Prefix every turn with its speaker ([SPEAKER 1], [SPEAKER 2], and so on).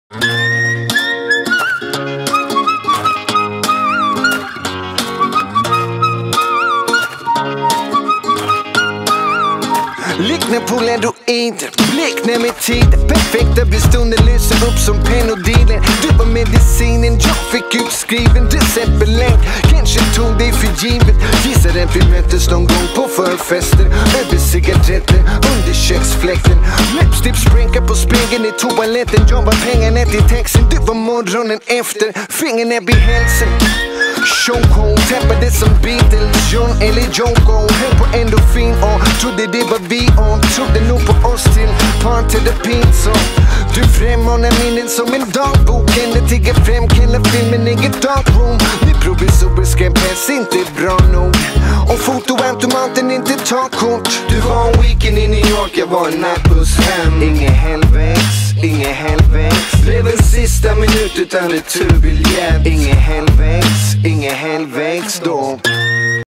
[SPEAKER 1] Liknar polaroider, bleknar med tiden. Perfekta bestunder löser upp som penodilen. Du var medicinen jag fick utskriven. Recept belängt, kanske tog dig för givet. Gissar en vi möttes någon gång på förfester. Över cigaretter, under köksfläkten. Läppstift sprinkar på spegeln i toaletten. Jag var pengarna till texten, du var morgonen efter. Fingernäbb i hälsen. Chokehold, tappade som Beatles, John eller Joko. Höll på endorfin och trodde det var vi och trodde nog på oss till parterapi. Så du frammanar minnen som en dagbok. Ända tigger fram, killar filmen i ett darkroom. Det provisoriska press inte bra nog. Och fotoautomaten inte tar kort. Du var en weekend i New York, jag var en nattbuss hem. Ingen helvex, ingen helvex. Blev en sista minut utan returbiljett. Ingen helvex, ingen helvex då.